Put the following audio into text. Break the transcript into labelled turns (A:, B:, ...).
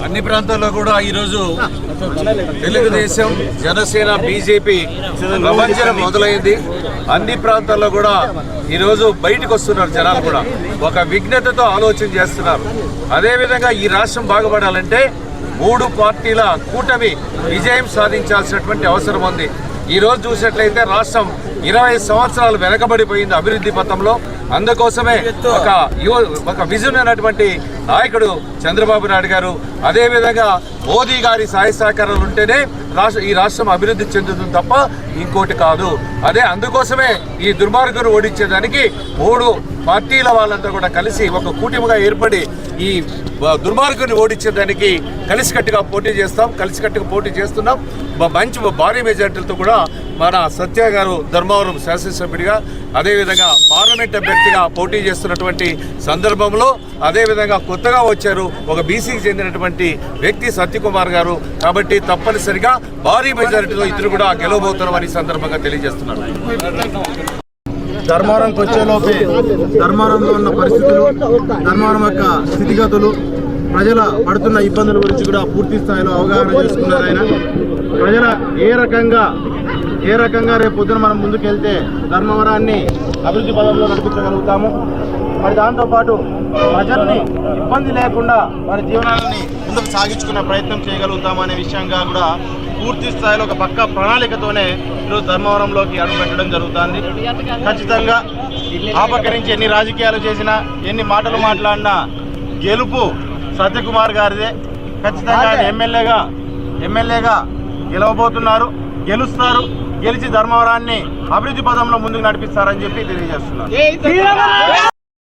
A: అన్ని ప్రాంతాల్లో కూడా ఈరోజు తెలుగుదేశం, జనసేన, బీజేపీ ప్రపంచం మొదలైంది. అన్ని ప్రాంతాల్లో కూడా ఈరోజు బయటకు వస్తున్నారు జనాలు కూడా ఒక విఘ్నతతో ఆలోచన చేస్తున్నారు. అదేవిధంగా ఈ రాష్ట్రం బాగుపడాలంటే 3 పార్టీల కూటమి విజయం సాధించాల్సినటువంటి అవసరం ఉంది. ఈరోజు చూసినట్లయితే రాష్ట్రం 20 సంవత్సరాలు వెనకబడిపోయింది అభివృద్ధి పథంలో. అందుకోసమే ఒక విజన్ అయినటువంటి నాయకుడు చంద్రబాబు నాయుడు గారు, అదేవిధంగా మోదీ గారి సహాయ సహకారాలు ఉంటేనే ఈ రాష్ట్రం అభివృద్ధి చెందుతుంది తప్ప ఇంకోటి కాదు. అందుకోసమే ఈ దుర్మార్గును ఓడించేదానికి 3 పార్టీల వాళ్ళంతా కూడా కలిసి ఒక కూటమిగా ఏర్పడి ఈ దుర్మార్గుని ఓడించేదానికి కలిసికట్టుగా పోటీ చేస్తున్నాం. మంచి భారీ మెజార్టీలతో కూడా మన సత్య గారు ధర్మవరం శాసనసభ్యుడిగా, అదేవిధంగా పార్లమెంట్ అభ్యర్థిగా పోటీ చేస్తున్నటువంటి సందర్భంలో, అదేవిధంగా కొత్తగా వచ్చారు ఒక బీసీకి చెందినటువంటి వ్యక్తి సత్యకుమార్ గారు. కాబట్టి తప్పనిసరిగా భారీ మెజారిటీలో ఇద్దరు కూడా గెలవబోతున్నామని సందర్భంగా తెలియజేస్తున్నారు.
B: ధర్మవరంకి వచ్చేలోపే ధర్మవరంలో ఉన్న పరిస్థితులు, ధర్మవరం యొక్క స్థితిగతులు, ప్రజల పడుతున్న ఇబ్బందుల గురించి కూడా పూర్తి స్థాయిలో అవగాహన చేసుకున్నారు ఆయన. ప్రజల ఏ రకంగా రేపు పొద్దున మనం ముందుకెళ్తే ధర్మవరాన్ని అభివృద్ధి పదంలో నడిపించగలుగుతాము, మరి దాంతోపాటు ప్రజల్ని ఇబ్బంది లేకుండా వారి జీవనాన్ని ముందుకు సాగించుకునే ప్రయత్నం చేయగలుగుతాము అనే విషయంగా కూడా పూర్తి స్థాయిలో ఒక పక్కా ప్రణాళికతోనే ఈరోజు ధర్మవరంలోకి అడుగుపెట్టడం జరుగుతుంది. ఖచ్చితంగా ఆపకరించి ఎన్ని రాజకీయాలు చేసినా, ఎన్ని మాటలు మాట్లాడినా గెలుపు సత్యకుమార్ గారిదే. ఖచ్చితంగా ఆయన ఎమ్మెల్యేగా గెలవబోతున్నారు, గెలుస్తారు. గెలిచి ధర్మవరాన్ని అభివృద్ధి పదంలో ముందుకు నడిపిస్తారని చెప్పి తెలియజేస్తున్నారు.